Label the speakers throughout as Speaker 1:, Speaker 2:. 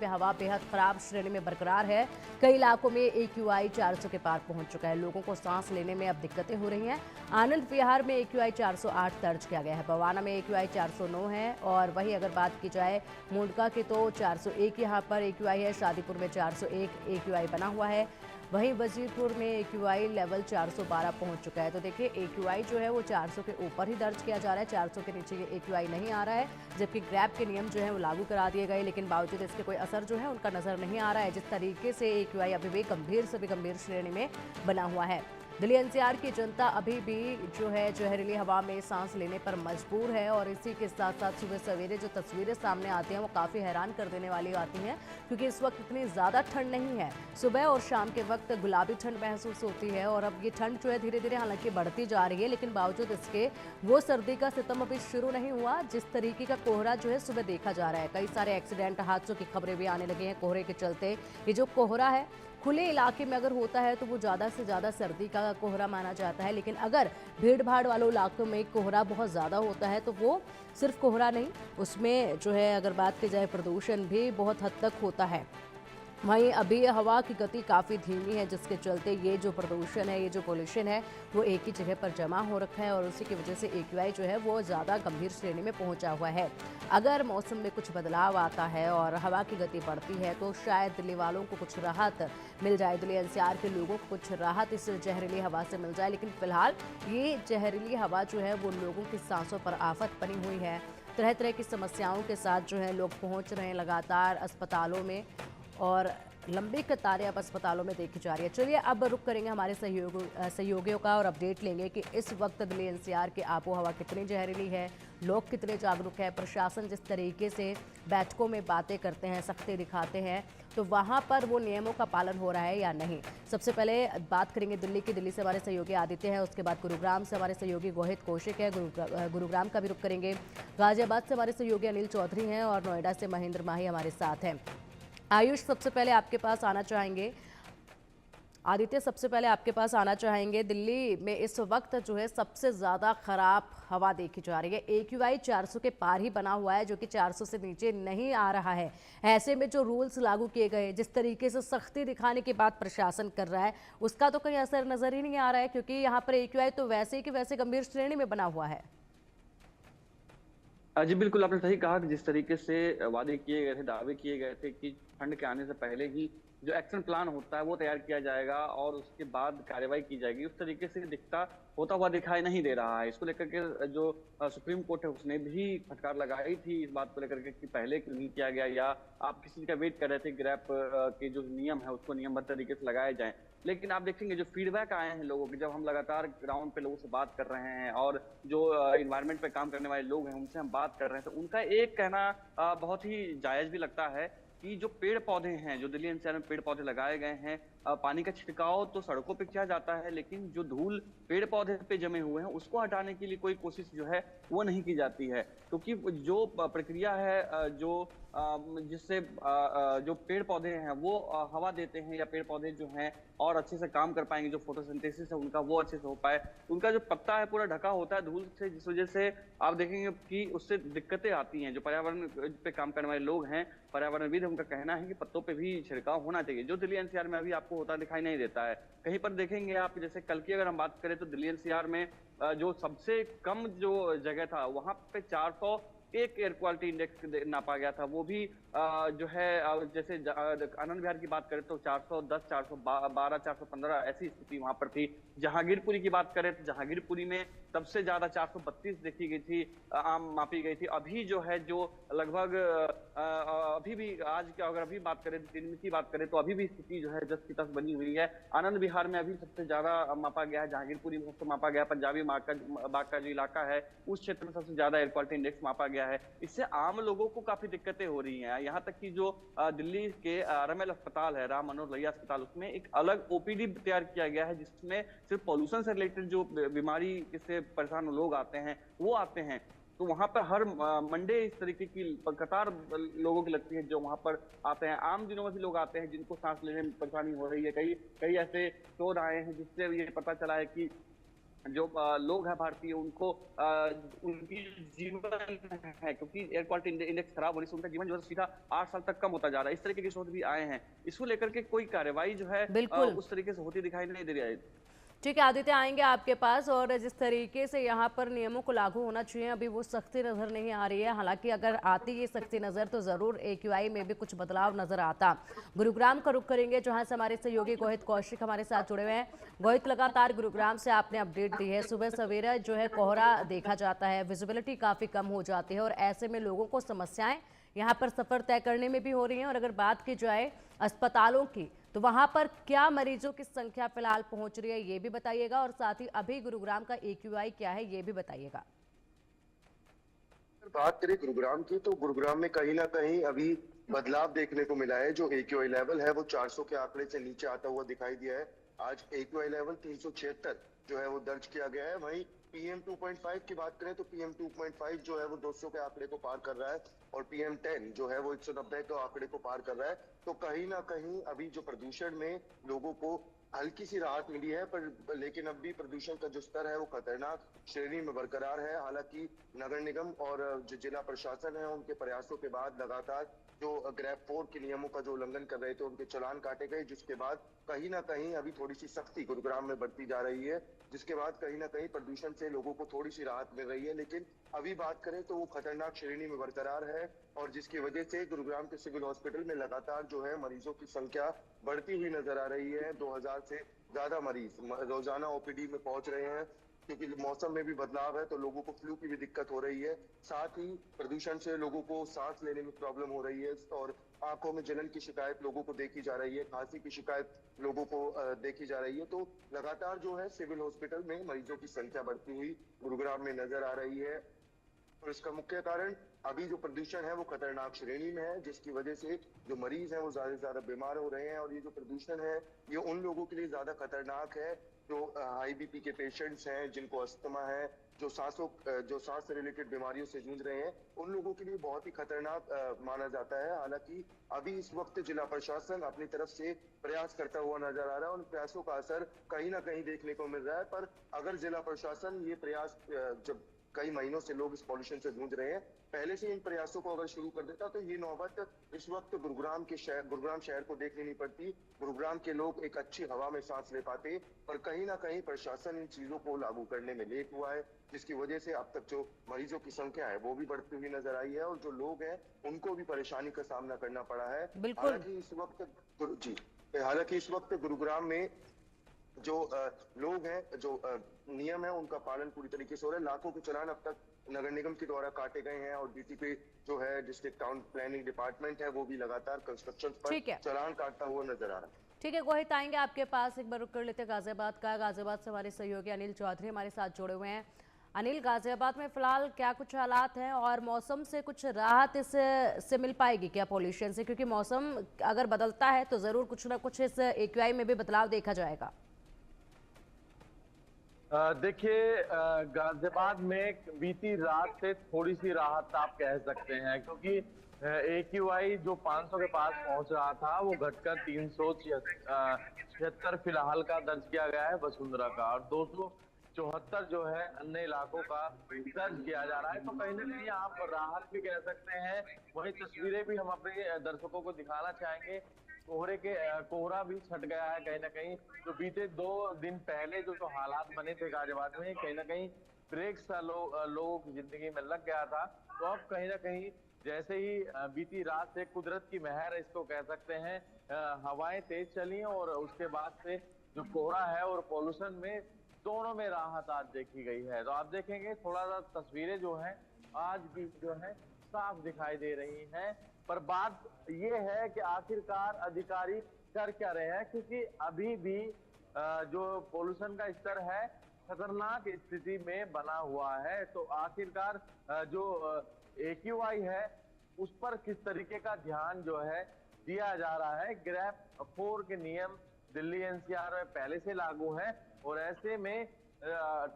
Speaker 1: में हवा बेहद खराब श्रेणी में बरकरार है। कई इलाकों में AQI 400 के पार पहुंच चुका है। लोगों को सांस लेने में अब दिक्कतें हो रही हैं। आनंद विहार में AQI 408 दर्ज किया गया है। बवाना में AQI 409 है और वहीं अगर बात की जाए मुंडका की तो 401 यहाँ पर AQI है। शादीपुर में 401 AQI बना हुआ है। वहीं वजीरपुर में AQI लेवल 412 पहुंच चुका है। तो देखिए AQI जो है वो 400 के ऊपर ही दर्ज किया जा रहा है, 400 के नीचे ये AQI नहीं आ रहा है। जबकि ग्रैब के नियम जो है वो लागू करा दिए गए, लेकिन बावजूद इसके कोई असर जो है उनका नजर नहीं आ रहा है। जिस तरीके से AQI अभी भी गंभीर से भी गंभीर श्रेणी में बना हुआ है। दिल्ली NCR की जनता अभी भी जो है जहरीली हवा में सांस लेने पर मजबूर है और इसी के साथ साथ सुबह सवेरे जो तस्वीरें सामने आती हैं वो काफ़ी हैरान कर देने वाली आती हैं, क्योंकि इस वक्त इतनी ज़्यादा ठंड नहीं है। सुबह और शाम के वक्त गुलाबी ठंड महसूस होती है और अब ये ठंड जो है धीरे धीरे हालांकि बढ़ती जा रही है, लेकिन बावजूद इसके वो सर्दी का सितम अभी शुरू नहीं हुआ। जिस तरीके का कोहरा जो है सुबह देखा जा रहा है, कई सारे एक्सीडेंट हादसों की खबरें भी आने लगी हैं कोहरे के चलते। ये जो कोहरा है खुले इलाके में अगर होता है तो वो ज़्यादा से ज़्यादा सर्दी का कोहरा माना जाता है, लेकिन अगर भीड़ भाड़ वालों इलाकों में कोहरा बहुत ज़्यादा होता है तो वो सिर्फ कोहरा नहीं, उसमें जो है अगर बात की जाए प्रदूषण भी बहुत हद तक होता है। वहीं अभी हवा की गति काफ़ी धीमी है, जिसके चलते ये जो प्रदूषण है, ये जो पोल्यूशन है वो एक ही जगह पर जमा हो रखा है और उसी की वजह से AQI जो है वो ज़्यादा गंभीर श्रेणी में पहुंचा हुआ है। अगर मौसम में कुछ बदलाव आता है और हवा की गति बढ़ती है तो शायद दिल्ली वालों को कुछ राहत मिल जाए, दिल्ली NCR के लोगों को कुछ राहत इस जहरीली हवा से मिल जाए। लेकिन फिलहाल ये जहरीली हवा जो है वो लोगों की सांसों पर आफत बनी हुई है। तरह तरह की समस्याओं के साथ जो है लोग पहुँच रहे हैं लगातार अस्पतालों में और लंबी कतारें अब अस्पतालों में देखी जा रही है। चलिए अब रुक करेंगे हमारे सहयोगियों का और अपडेट लेंगे कि इस वक्त दिल्ली NCR की आबो हवा कितनी जहरीली है, लोग कितने जागरूक है, प्रशासन जिस तरीके से बैठकों में बातें करते हैं, सख्ती दिखाते हैं, तो वहाँ पर वो नियमों का पालन हो रहा है या नहीं। सबसे पहले बात करेंगे दिल्ली से हमारे सहयोगी आदित्य हैं, उसके बाद गुरुग्राम से हमारे सहयोगी गोहित कौशिक है, गुरुग्राम का भी रुक करेंगे। गाजियाबाद से हमारे सहयोगी अनिल चौधरी हैं और नोएडा से महेंद्र माही हमारे साथ हैं। आयुष सबसे पहले आपके पास आना चाहेंगे, आदित्य सबसे पहले आपके पास आना चाहेंगे। दिल्ली में इस वक्त जो है सबसे ज़्यादा खराब हवा देखी जा रही है, AQI 400 के पार ही बना हुआ है, जो कि 400 से नीचे नहीं आ रहा है। ऐसे में जो रूल्स लागू किए गए, जिस तरीके से सख्ती दिखाने की बात प्रशासन कर रहा है, उसका तो कहीं असर नज़र ही नहीं आ रहा है, क्योंकि यहाँ पर AQI तो वैसे ही कि वैसे गंभीर श्रेणी में बना हुआ है।
Speaker 2: जी बिल्कुल, आपने सही कहा कि जिस तरीके से वादे किए गए थे, दावे किए गए थे कि ठंड के आने से पहले ही जो एक्शन प्लान होता है वो तैयार किया जाएगा और उसके बाद कार्रवाई की जाएगी, उस तरीके से दिखता होता हुआ दिखाई नहीं दे रहा है। इसको लेकर के जो सुप्रीम कोर्ट है उसने भी फटकार लगाई थी इस बात को लेकर के कि पहले क्यों नहीं किया गया, या आप किसी का वेट कर रहे थे ग्रैप के जो नियम है उसको नियमबद्ध तरीके से लगाए जाए। लेकिन आप देखेंगे जो फीडबैक आए हैं लोगों के, जब हम लगातार ग्राउंड पे लोगों से बात कर रहे हैं और जो इन्वायरमेंट पे काम करने वाले लोग हैं उनसे हम बात कर रहे हैं, तो उनका एक कहना बहुत ही जायज भी लगता है कि जो पेड़ पौधे हैं, जो दिल्ली NCR में पेड़ पौधे लगाए गए हैं, पानी का छिड़काव तो सड़कों पे किया जाता है, लेकिन जो धूल पेड़ पौधे पे जमे हुए हैं उसको हटाने के लिए कोई कोशिश जो है वो नहीं की जाती है। क्योंकि जो प्रक्रिया है जो जिससे जो पेड़ पौधे हैं वो हवा देते हैं, या पेड़ पौधे जो हैं और अच्छे से काम कर पाएंगे, जो फोटोसिंथेसिस है उनका वो अच्छे से हो पाए, उनका जो पत्ता है पूरा ढका होता है धूल से, जिस वजह से आप देखेंगे कि उससे दिक्कतें आती हैं। जो पर्यावरण पे काम करने वाले लोग हैं, पर्यावरणविद, उनका कहना है कि पत्तों पे भी छिड़काव होना चाहिए, जो दिल्ली NCR में अभी आपको होता दिखाई नहीं देता है। कहीं पर देखेंगे आप, जैसे कल की अगर हम बात करें तो दिल्ली NCR में जो सबसे कम जो जगह था वहां पे 401 एयर क्वालिटी इंडेक्स नापा गया था, वो भी जो है जैसे आनंद विहार की बात करें तो 410, 412, 415 ऐसी स्थिति वहां पर थी। जहांगीरपुरी की बात करें तो जहांगीरपुरी में सबसे ज्यादा 432 देखी गई थी, आम मापी गई थी। अभी जो है जो लगभग अभी भी आज की अगर अभी बात करें, दिन की बात करें तो अभी भी स्थिति जो है जस की तस बनी हुई है। आनंद विहार में अभी सबसे ज्यादा मापा गया है, जहांगीरपुरी में सबसे मापा गया, पंजाबी बाग का जो इलाका है उस क्षेत्र में सबसे ज्यादा एयर क्वालिटी इंडेक्स मापा गया है। इससे आम लोगों को काफी दिक्कतें हो रही हैं। यहाँ तक कि जो दिल्ली के RML अस्पताल है, राम मनोहर लोहिया अस्पताल, उसमें एक अलग OPD तैयार किया गया है जिसमें सिर्फ पॉल्यूशन से रिलेटेड जो बीमारी से परेशान लोग आते हैं वो आते हैं। तो वहां पर हर मंडे इस तरीके की कतार लोगों की लगती है जो वहां पर आते हैं। आम दिनों में भी लोग आते हैं जिनको सांस लेने में परेशानी हो रही है। कई कई ऐसे शोध आए हैं जिससे ये पता चला है कि जो लोग हैं भारतीय उनको उनकी जीवन है, क्योंकि एयर क्वालिटी इंडेक्स खराब होने से उनका जीवन जो है सीधा 8 साल तक कम होता जा रहा है। इस तरीके के शोध भी आए हैं। इसको लेकर के कोई कार्रवाई जो है
Speaker 1: बिल्कुल।
Speaker 2: उस तरीके से होती दिखाई नहीं दे रही है।
Speaker 1: ठीक है आदित्य, आएंगे आपके पास। और जिस तरीके से यहाँ पर नियमों को लागू होना चाहिए, अभी वो सख्ती नज़र नहीं आ रही है। हालांकि अगर आती ये सख्ती नज़र तो ज़रूर AQI में भी कुछ बदलाव नज़र आता। गुरुग्राम का रुख करेंगे, जहाँ से हमारे सहयोगी गोहित कौशिक हमारे साथ जुड़े हुए हैं। गोहित, लगातार गुरुग्राम से आपने अपडेट दी है। सुबह सवेरा जो है कोहरा देखा जाता है, विजिबिलिटी काफ़ी कम हो जाती है और ऐसे में लोगों को समस्याएं यहाँ पर सफ़र तय करने में भी हो रही हैं। और अगर बात की जाए अस्पतालों की, तो वहां पर क्या मरीजों की संख्या फिलहाल पहुंच रही है, ये भी बताइएगा। और साथ ही अभी गुरुग्राम का AQI क्या है, ये भी बताइएगा।
Speaker 3: बात करें गुरुग्राम की, तो गुरुग्राम में कहीं ना कहीं अभी बदलाव देखने को मिला है। जो AQI लेवल है वो 400 के आंकड़े से नीचे आता हुआ दिखाई दिया है। आज AQI लेवल 376 जो है वो दर्ज किया गया है। वहीं PM 2.5 की बात करें तो PM 2.5 जो है वो 200 के आंकड़े को पार कर रहा है और PM 10 जो है वो 190 के आंकड़े को पार कर रहा है। तो कहीं ना कहीं अभी जो प्रदूषण में लोगों को हल्की सी राहत मिली है, पर लेकिन अब भी प्रदूषण का जो स्तर है वो खतरनाक श्रेणी में बरकरार है। हालांकि नगर निगम और जो जिला प्रशासन है उनके प्रयासों के बाद लगातार जो ग्रैब 4 के नियमों का जो उल्लंघन कर रहे थे उनके चालान काटे गए, जिसके बाद कहीं ना कहीं अभी थोड़ी सी सख्ती गुरुग्राम में बढ़ती जा रही है, जिसके बाद कहीं ना कहीं प्रदूषण से लोगों को थोड़ी सी राहत मिल रही है। लेकिन अभी बात करें तो वो खतरनाक श्रेणी में बरकरार है और जिसकी वजह से गुरुग्राम के सिविल हॉस्पिटल में लगातार जो है मरीजों की संख्या बढ़ती हुई नजर आ रही है। 2000 से ज्यादा मरीज रोजाना OPD में पहुंच रहे हैं, क्योंकि मौसम में भी बदलाव है तो लोगों को फ्लू की भी दिक्कत हो रही है। साथ ही प्रदूषण से लोगों को सांस लेने में प्रॉब्लम हो रही है और आंखों में जलन की शिकायत लोगों को देखी जा रही है, खांसी की शिकायत लोगों को देखी जा रही है। तो लगातार जो है सिविल हॉस्पिटल में मरीजों की संख्या बढ़ती हुई गुरुग्राम में नजर आ रही है और इसका मुख्य कारण अभी जो प्रदूषण है वो खतरनाक श्रेणी में है, जिसकी वजह से जो मरीज हैं वो ज्यादा से ज्यादा बीमार हो रहे हैं। और ये जो प्रदूषण है ये उन लोगों के लिए ज्यादा खतरनाक है जो हाई BP के पेशेंट्स हैं, जिनको अस्थमा है, जो सांस से रिलेटेड बीमारियों से जूझ रहे हैं, उन लोगों के लिए बहुत ही खतरनाक माना जाता है। हालांकि अभी इस वक्त जिला प्रशासन अपनी तरफ से प्रयास करता हुआ नजर आ रहा है, उन प्रयासों का असर कहीं ना कहीं देखने को मिल रहा है। पर अगर जिला प्रशासन ये प्रयास जब कई महीनों से लोग इस पॉल्यूशन से जूझ रहे हैं, पहले से इन प्रयासों को अगर शुरू कर देता तो ये नौबत इस वक्त गुरुग्राम शहर को देखनी नहीं पड़ती। गुरुग्राम के लोग एक अच्छी हवा में सांस ले पाते। पर कहीं ना कहीं प्रशासन इन चीजों को लागू करने में लेट हुआ है, जिसकी वजह से अब तक जो मरीजों की संख्या है वो भी बढ़ती हुई नजर आई है और जो लोग हैं उनको भी परेशानी का सामना करना पड़ा है।
Speaker 1: बिल्कुल।
Speaker 3: हालांकि इस वक्त गुरुग्राम में जो लोग हैं, जो नियम है उनका पालन पूरी तरीके से हो रहा है। लाखों के चालान अब तक नगर निगम के द्वारा काटे गए हैं और DTP जो है डिस्ट्रिक्ट टाउन प्लानिंग डिपार्टमेंट है वो भी लगातार कंस्ट्रक्शन पर चालान काटता हुआ नजर आ रहा है।
Speaker 1: ठीक है गोहित, आएंगे आपके पास। एक बार रुक कर लेते हैं गाजियाबाद का। गाजियाबाद से हमारे सहयोगी अनिल चौधरी हमारे साथ जुड़े हुए हैं। अनिल, गाजियाबाद में फिलहाल क्या कुछ हालात हैं और मौसम से कुछ राहत इससे मिल पाएगी क्या पॉल्यूशन से? क्योंकि मौसम अगर बदलता है तो ज़रूर कुछ ना कुछ इस AQI में भी बदलाव देखा जाएगा।
Speaker 4: देखिए, गाजियाबाद में बीती रात से थोड़ी सी राहत आप कह सकते हैं, क्योंकि AQI जो 500 के पास पहुंच रहा था वो घटकर 376 फिलहाल का दर्ज किया गया है वसुंधरा का, और 274 जो है अन्य इलाकों का दर्ज किया जा रहा है। तो कहीं ना कहीं आप राहत भी कह सकते हैं। वही तस्वीरें भी हम अपने दर्शकों को दिखाना चाहेंगे। कोहरा भी छट गया है कहीं ना कहीं। जो बीते 2 दिन पहले जो हालात बने थे गाजियाबाद में, कहीं ना कहीं ब्रेक सा लोगों की जिंदगी में लग गया था। तो अब कहीं ना कहीं जैसे ही बीती रात से कुदरत की मेहर इसको कह सकते हैं, हवाएं तेज चली और उसके बाद से जो कोहरा है और पॉल्यूशन में दोनों में राहत आज देखी गई है। तो आप देखेंगे थोड़ा सा तस्वीरें जो हैं आज भी जो है साफ दिखाई दे रही हैं। पर बात ये है कि आखिरकार अधिकारी कर क्या रहे हैं, क्योंकि अभी भी जो पोल्यूशन का स्तर है खतरनाक स्थिति में बना हुआ है। तो आखिरकार जो AQI है उस पर किस तरीके का ध्यान जो है दिया जा रहा है। ग्रैब 4 के नियम दिल्ली NCR में पहले से लागू हैं और ऐसे में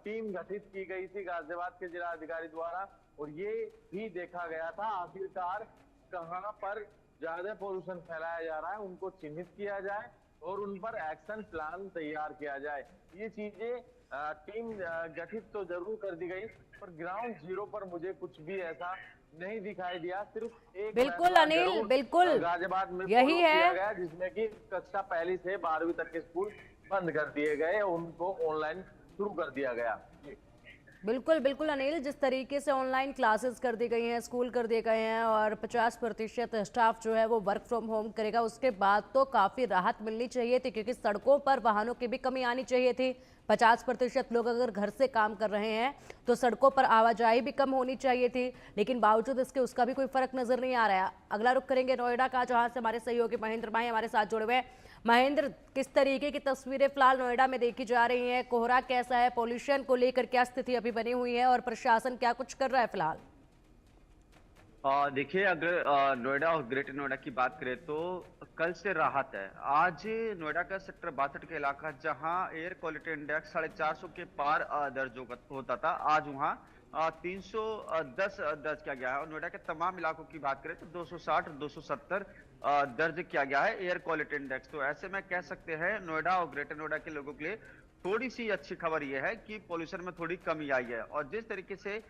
Speaker 4: टीम गठित की गई थी गाजियाबाद के जिला अधिकारी द्वारा और ये भी देखा गया था आखिरकार कहां पर ज्यादा पोल्यूशन फैलाया जा रहा है उनको चिन्हित किया जाए और उन पर एक्शन प्लान तैयार किया जाए। ये चीजें टीम गठित तो जरूर कर दी गई, पर ग्राउंड जीरो पर मुझे कुछ भी ऐसा नहीं दिखाई दिया। सिर्फ एक
Speaker 1: बिल्कुल
Speaker 4: फैसला
Speaker 1: अनिल,
Speaker 4: जरूर
Speaker 1: बिल्कुल
Speaker 4: गाजियाबाद में
Speaker 1: यही
Speaker 4: फॉलो किया
Speaker 1: है।
Speaker 4: गया, जिसमें कि कक्षा पहली से 12वीं तक के स्कूल बंद कर दिए गए, उनको ऑनलाइन शुरू कर दिया गया।
Speaker 1: बिल्कुल बिल्कुल अनिल, जिस तरीके से ऑनलाइन क्लासेस कर दी गई हैं, स्कूल कर दिए गए हैं और 50% स्टाफ जो है वो वर्क फ्रॉम होम करेगा, उसके बाद तो काफ़ी राहत मिलनी चाहिए थी, क्योंकि सड़कों पर वाहनों की भी कमी आनी चाहिए थी। 50% लोग अगर घर से काम कर रहे हैं तो सड़कों पर आवाजाही भी कम होनी चाहिए थी, लेकिन बावजूद इसके उसका भी कोई फर्क नजर नहीं आ रहा है। अगला रुख करेंगे नोएडा का, जहां से हमारे सहयोगी महेंद्र भाई हमारे साथ जुड़े हुए हैं। महेंद्र, किस तरीके की तस्वीरें फिलहाल नोएडा में देखी जा रही हैं? कोहरा कैसा है? पॉल्यूशन को लेकर क्या स्थिति अभी बनी हुई है और प्रशासन क्या कुछ कर रहा है फिलहाल?
Speaker 5: देखिए, अगर नोएडा और ग्रेटर नोएडा की बात करें तो कल से राहत है। आज नोएडा का सेक्टर 62 का इलाका, जहां एयर क्वालिटी इंडेक्स 450 के पार दर्ज होता था, आज वहां 310 दर्ज किया गया है। और नोएडा के तमाम इलाकों की बात करें तो 260 और 270 दर्ज किया गया है एयर क्वालिटी इंडेक्स। तो ऐसे में कह सकते हैं नोएडा और ग्रेटर नोएडा के लोगों के लिए थोड़ी सी अच्छी खबर यह है कि पोल्यूशन में थोड़ी कमी आई है। और जिस तरीके से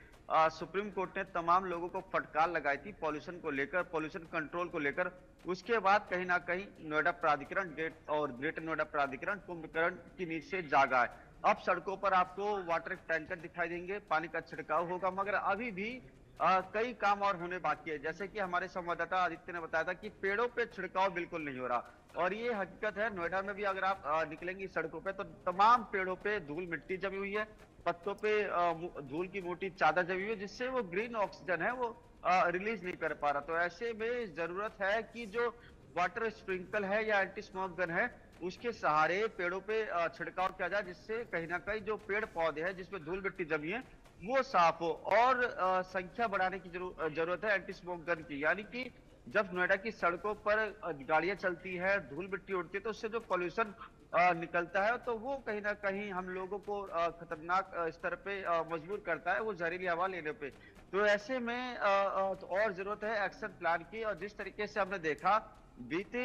Speaker 5: सुप्रीम कोर्ट ने तमाम लोगों को फटकार लगाई थी पॉल्यूशन को लेकर, पॉल्यूशन कंट्रोल को लेकर, उसके बाद कहीं ना कहीं नोएडा प्राधिकरण और ग्रेटर नोएडा प्राधिकरण कुंभकर्ण की नींद से जागा है। अब सड़कों पर आपको वाटर टैंकर दिखाई देंगे, पानी का छिड़काव होगा, मगर अभी भी कई काम और होने बाकी है। जैसे कि हमारे संवाददाता आदित्य ने बताया था कि पेड़ों पे छिड़काव बिल्कुल नहीं हो रहा, और ये हकीकत है। नोएडा में भी अगर आप निकलेंगी सड़कों पे तो तमाम पेड़ों पे धूल मिट्टी जमी हुई है, पत्तों पे धूल की मोटी चादर जमी हुई है, जिससे वो ग्रीन ऑक्सीजन है वो रिलीज नहीं कर पा रहा। तो ऐसे में जरूरत है कि जो वाटर स्प्रिंकल है या एंटी स्मोक गन है, उसके सहारे पेड़ों पे छिड़काव किया जाए, जिससे कहीं ना कहीं जो पेड़ पौधे हैं जिसमें धूल मिट्टी जमी है वो साफ हो। और संख्या बढ़ाने की जरूरत है एंटी स्मोक गन की, यानी कि जब नोएडा की सड़कों पर गाड़ियां चलती है, धूल मिट्टी उड़ती है, तो उससे जो पॉल्यूशन निकलता है तो वो कहीं ना कहीं हम लोगों को खतरनाक स्तर पे मजबूर करता है, वो जहरीली हवा लेने पे। तो ऐसे में तो और जरूरत है एक्शन प्लान की। और जिस तरीके से हमने देखा बीते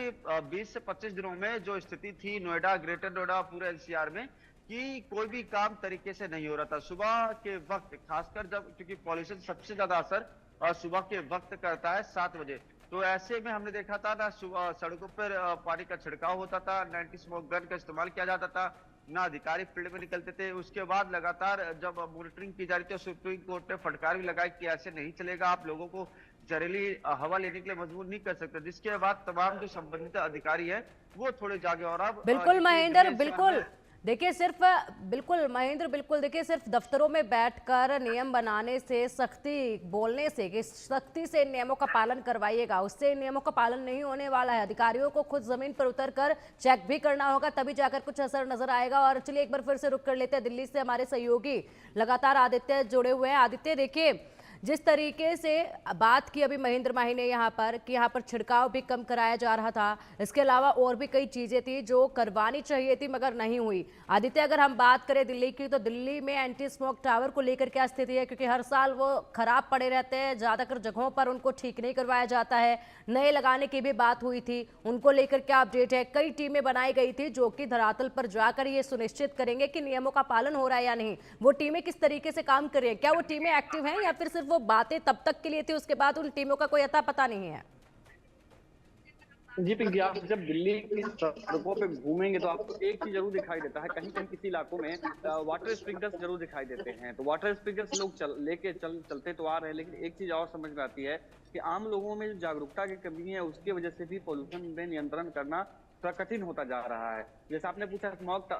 Speaker 5: 20 से 25 दिनों में जो स्थिति थी नोएडा, ग्रेटर नोएडा, पूरे एनसीआर में, कि कोई भी काम तरीके से नहीं हो रहा था सुबह के वक्त, खासकर जब, क्योंकि पॉल्यूशन सबसे ज्यादा असर सुबह के वक्त करता है 7 बजे। तो ऐसे में हमने देखा था ना सुबह सड़कों पर पानी का छिड़काव होता था, ना एंटी स्मोक गन का इस्तेमाल किया जाता था, ना अधिकारी फील्ड में निकलते थे। उसके बाद लगातार जब मॉनिटरिंग की जा रही थी, सुप्रीम कोर्ट ने फटकार भी लगाई कि ऐसे नहीं चलेगा, आप लोगों को जहरीली हवा लेने के लिए मजबूर नहीं कर सकते। जिसके बाद तमाम जो संबंधित अधिकारी है वो थोड़े जागे। और अब
Speaker 1: बिल्कुल महेंद्र, बिल्कुल देखिए, सिर्फ बिल्कुल महेंद्र, बिल्कुल देखिए, सिर्फ दफ्तरों में बैठकर नियम बनाने से, सख्ती बोलने से कि सख्ती से नियमों का पालन करवाइएगा, उससे नियमों का पालन नहीं होने वाला है। अधिकारियों को खुद जमीन पर उतरकर चेक भी करना होगा, तभी जाकर कुछ असर नजर आएगा। और चलिए एक बार फिर से रुक कर लेते हैं, दिल्ली से हमारे सहयोगी लगातार आदित्य जुड़े हुए हैं। आदित्य, देखिए जिस तरीके से बात की अभी महेंद्र माही ने यहाँ पर कि यहाँ पर छिड़काव भी कम कराया जा रहा था, इसके अलावा और भी कई चीजें थी जो करवानी चाहिए थी मगर नहीं हुई। आदित्य, अगर हम बात करें दिल्ली की, तो दिल्ली में एंटी स्मोक टावर को लेकर क्या स्थिति है? क्योंकि हर साल वो खराब पड़े रहते हैं, ज्यादातर जगहों पर उनको ठीक नहीं करवाया जाता है। नए लगाने की भी बात हुई थी, उनको लेकर क्या अपडेट है? कई टीमें बनाई गई थी जो कि धरातल पर जाकर ये सुनिश्चित करेंगे कि नियमों का पालन हो रहा है या नहीं। वो टीमें किस तरीके से काम कर रही है? क्या वो टीमें एक्टिव हैं या फिर सिर्फ वो बातें तब तक के लिए थी, उसके बाद उन टीमों का कोई अता पता नहीं है?
Speaker 2: जी पिंकी, आप जब दिल्ली की सड़कों पे घूमेंगे तो आपको एक चीज जरूर दिखाई देता है, कहीं कहीं किसी इलाकों में वाटर स्प्रिंकलर्स जरूर दिखाई देते हैं। तो वाटर स्प्रिंकलर्स लोग चलते तो आ रहे हैं, लेकिन एक चीज और समझ में आती है कि आम लोगों में जो जागरूकता की कमी है उसकी वजह से भी पॉल्यूशन में नियंत्रण करना थोड़ा कठिन होता जा रहा है। जैसे आपने पूछा स्मॉग